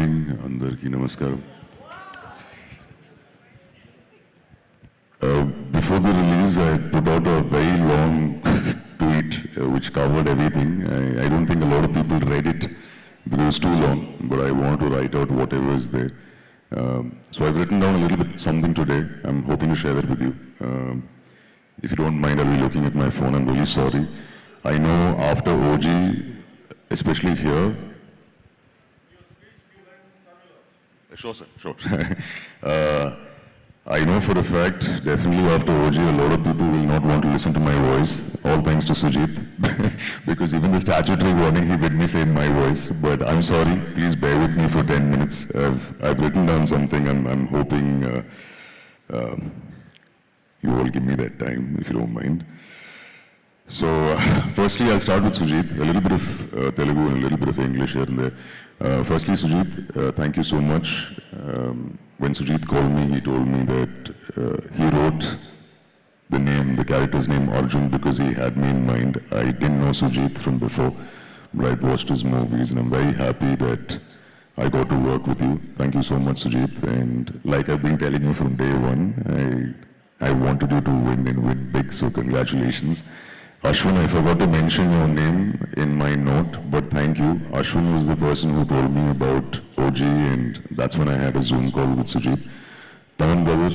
morning, Andarki Namaskaram. Before the release, I put out a very long tweet which covered everything. I don't think a lot of people read it because it's too long, but I want to write out whatever is there. So I've written down a little bit something today. I'm hoping to share that with you. If you don't mind, I'll be looking at my phone. I'm really sorry. I know after OG, especially here. Sure, sir, sure. I know for a fact, definitely after OG, a lot of people will not want to listen to my voice, all thanks to Sujit, because even the statutory warning, he made me say in my voice, but I'm sorry, please bear with me for 10 minutes. I've written down something, I'm hoping you all give me that time, if you don't mind. So, firstly, I'll start with Sujit, a little bit of Telugu and a little bit of English here and there. Firstly, Sujit, thank you so much. When Sujit called me, he told me that he wrote the character's name Arjun because he had me in mind. I didn't know Sujit from before, but I'd watched his movies and I'm very happy that I got to work with you. Thank you so much, Sujit. And like I've been telling you from day one, I wanted you to win and win big, so congratulations. Ashwin, I forgot to mention your name in my note, but thank you. Ashwin was the person who told me about OG, and that's when I had a Zoom call with Sujit. Taman brother,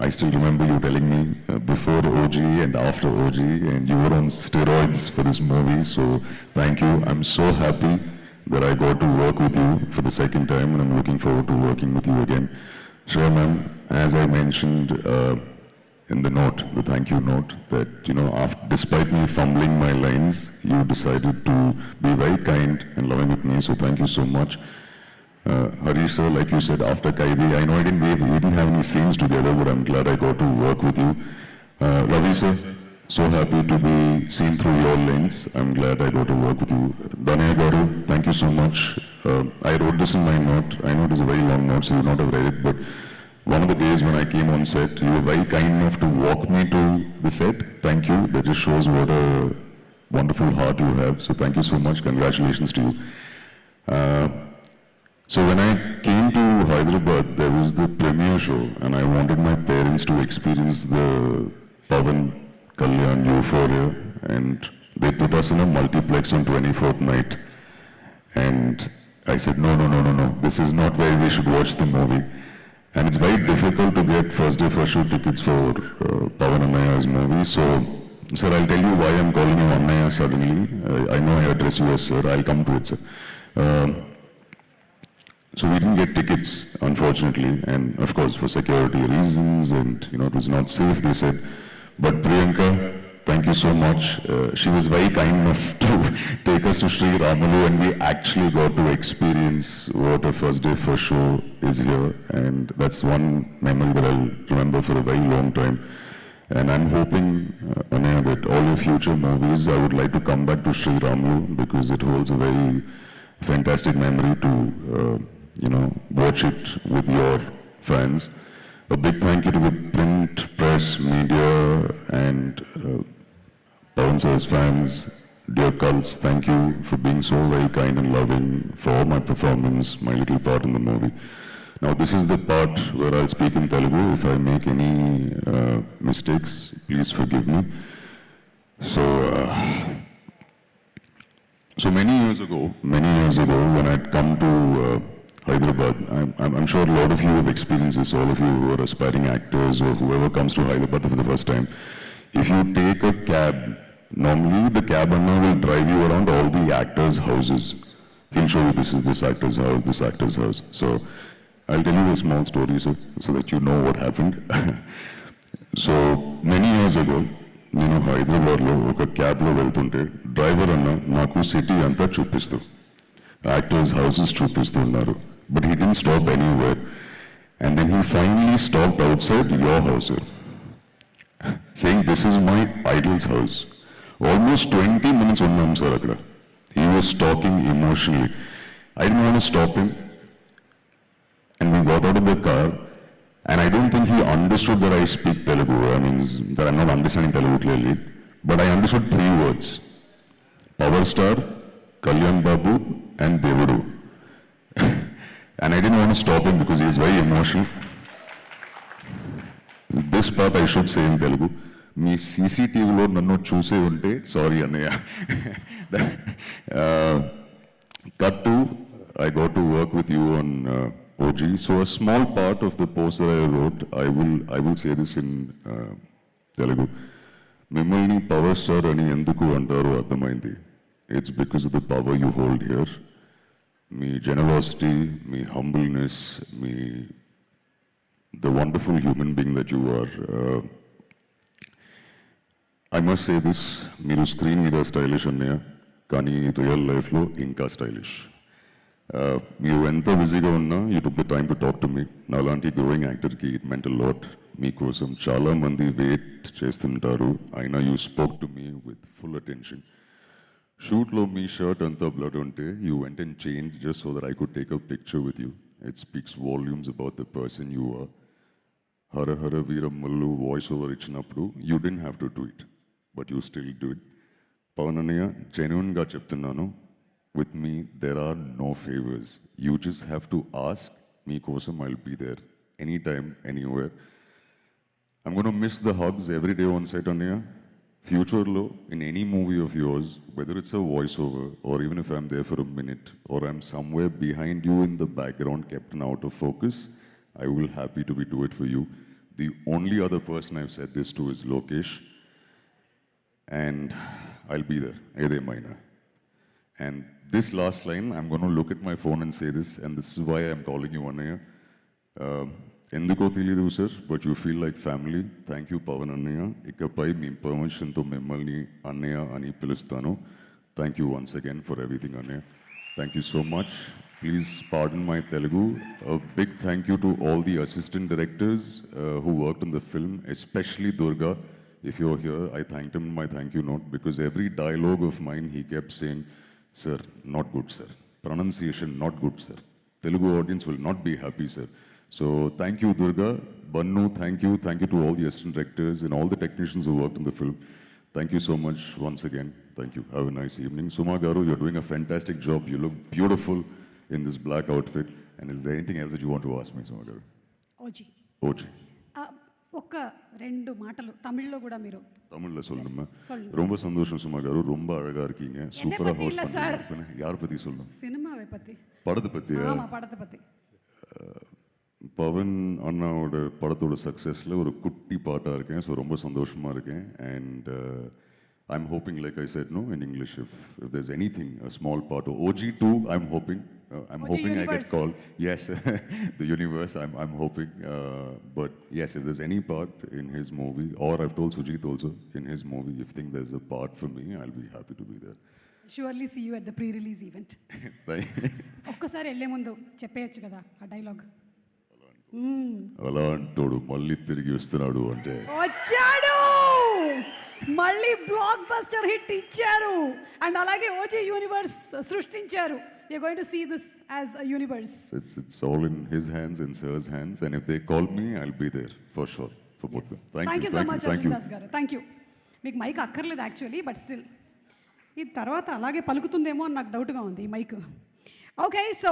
I still remember you telling me before OG and after OG, and you were on steroids for this movie, so thank you. I'm so happy that I got to work with you for the second time, and I'm looking forward to working with you again. Shreya ma'am, as I mentioned, in the note, the thank you note, that, you know, despite me fumbling my lines, you decided to be very kind and loving with me, so thank you so much. Harish sir, like you said, after Kaidi, I know we didn't have any scenes together, but I'm glad I got to work with you. Ravi sir, so happy to be seen through your lens. I'm glad I got to work with you. Danaya Garu, thank you so much. I wrote this in my note. I know it is a very long note, so you will not have read it, but one of the days when I came on set, you were very kind enough to walk me to the set. Thank you. That just shows what a wonderful heart you have. So thank you so much. Congratulations to you. So when I came to Hyderabad, there was the premiere show, and I wanted my parents to experience the Pavan Kalyan Euphoria, and they put us in a multiplex on 24th night. And I said, no. This is not where we should watch the movie. And it's very difficult to get first day first show tickets for Pavan Annaya's movie. So, sir, I'll tell you why I'm calling you Annaya suddenly. I know I address you as sir. I'll come to it, sir. So we didn't get tickets, unfortunately, and of course for security reasons, and you know it was not safe, they said. But Priyanka, thank you so much. She was very kind enough to take us to Sri Ramalu, and we actually got to experience what a first day first show is here, and that's one memory that I'll remember for a very long time. And I'm hoping, Anaya, that all your future movies, I would like to come back to Sri Ramalu because it holds a very fantastic memory to, you know, watch it with your fans. A big thank you to the print, press, media, and Pavan sir's fans. Dear cults, thank you for being so very kind and loving for my performance, my little part in the movie. Now this is the part where I'll speak in Telugu. If I make any mistakes, please forgive me. So many years ago, when I'd come to Hyderabad, I'm sure a lot of you have experienced this, all of you who are aspiring actors or whoever comes to Hyderabad for the first time. If you take a cab, normally the cab owner will drive you around all the actors' houses. He'll show you this is this actor's house, this actor's house. So I'll tell you a small story so that you know what happened. So many years ago, నేను హైదరాబాద్లో ఒక క్యాబ్లో వెళ్తుంటే driver అన్న నాకు city అంతా చూపిస్తూ actors houses చూపిస్తూ ఉన్నారు. But he didn't stop anywhere. And then he finally stopped outside your house, saying, this is my idol's house. Almost 20 minutes unnam sir akkada. He was talking emotionally. I didn't want to stop him. And we got out of the car. And I don't think he understood that I speak Telugu. I mean, that I'm not understanding Telugu clearly. But I understood 3 words. Power star, Kalyan Babu, and Devudu. And I didn't want to stop him because he is very emotional. This part I should say in Telugu. మీ సీసీటీవీలో నన్ను చూసే ఉంటే sorry అన్నయ్య. Cut to I got to work with you on OG. So a small part of the post that I wrote, I will say this in Telugu. మిమ్మల్ని power star అని ఎందుకు అంటారో అర్థమైంది. It's because of the power you hold here. మీ generosity, మీ humbleness, మీ the wonderful human being that you are. I must say this, మీరు screen మీద స్టైలిష్ అన్నయ్య, కానీ రియల్ లైఫ్లో ఇంకా స్టైలిష్. మీరు ఎంత బిజీగా ఉన్నా you took the time to talk to me. నాలాంటి గ్రోయింగ్ యాక్టర్కి ఇట్ మెంట్ లాట్. మీకోసం చాలామంది వెయిట్ చేస్తుంటారు, అయినా you spoke to me with full attention. షూట్లో మీ షర్ట్ అంతా బ్లడ్ ఉంటే you went and change just so that I could take a picture with you. It speaks volumes about the person you are. Hara Hara Veeramallu voice over ఇచ్చినప్పుడు you didn't have to do it, but you still do it. Pavan అన్నయ్య, జెన్యున్గా చెప్తున్నాను, with me there are no favours. You just have to ask. మీకోసం I will be there any time, anywhere. I'm gonna miss the hugs every day on set అన్నయ్య. ఫ్యూచర్లో in any movie of yours, whether it's a voice over or even if I'm there for a minute or I'm somewhere behind you in the background kept out of focus, I will happy to do it for you. The only other person I've said this to is Lokesh, and I'll be there, Ede Maina. And this last line, I'm going to look at my phone and say this, and this is why I'm calling you Annaya. Enduko తెలియదు sir, but you feel like family. Thank you Pavan Annaya. ఇకపై మీ permission తో మిమ్మల్ని అన్నయ్య అని పిలుస్తాను. Thank you once again for everything Annaya. Thank you so much. Please pardon my Telugu. A big thank you to all the assistant directors who worked on the film, especially Durga. If you're here, I thanked him in my thank you note because every dialogue of mine he kept saying, sir, not good sir. Pronunciation, not good sir. Telugu audience will not be happy sir. So thank you Durga. Bannu, thank you. Thank you to all the assistant directors and all the technicians who worked on the film. Thank you so much once again. Thank you. Have a nice evening. Suma Garu, you're doing a fantastic job. You look beautiful in this black outfit. And is there anything else that you want to ask me, Suma Garu? OG Oji. ఒక్క రెండు మాటలు తమిళ్లో కూడా మీరు தமிழ்ல சொல்லுமா? சொல்லுங்க. ரொம்ப சந்தோஷம் சுமா காரு, ரொம்ப அழகா இருக்கீங்க. சூப்பரா பத்தி இல்ல, ஹோஸ்ட் சார். பண்ணீங்க. யார் பத்தி சொல்லணும்? சினிமாவை பத்தி. படத்தை பத்தியா? ஆமா, படத்தை பத்தி. பவன் அண்ணாவோட படத்தோட சக்ஸஸில் ஒரு குட்டி பாட்டாக இருக்கேன். ஸோ ரொம்ப சந்தோஷமாக இருக்கேன். And I'm hoping like I said no in English if there's anything a small part of OG2 I'm hoping I'm OG hoping universe. I get called. Yes, the universe I'm hoping. But yes, if there's any part in his movie, or I've told Sujit also in his movie, if think there's a part for me, I'll be happy to be there. Surely see you at the pre-release event. ఒక్కసారి వెళ్ళే ముందు చెప్పేయచ్చు కదా ఆ dialogue. అలా అంటాడు మళ్ళీ తిరిగి వస్తున్నాడు అంటే వచ్చాడు, మళ్ళీ బ్లాక్ బస్టర్ హిట్ ఇచ్చారు. అండ్ అలాగే ఓజీ యూనివర్స్ సృష్టించారు. You're going to see this as a universe. It's all in his hands, in sir's hands, and if they call me, I'll be there for sure for both of them. Thank you so much, Arjun Das garu. Thank you. మీకు mic అక్కర్లేదు actually, but still ఇది తర్వాత అలాగే పలుకుతుందేమో అని నాకు డౌట్గా ఉంది ఈ మైక్. Okay, so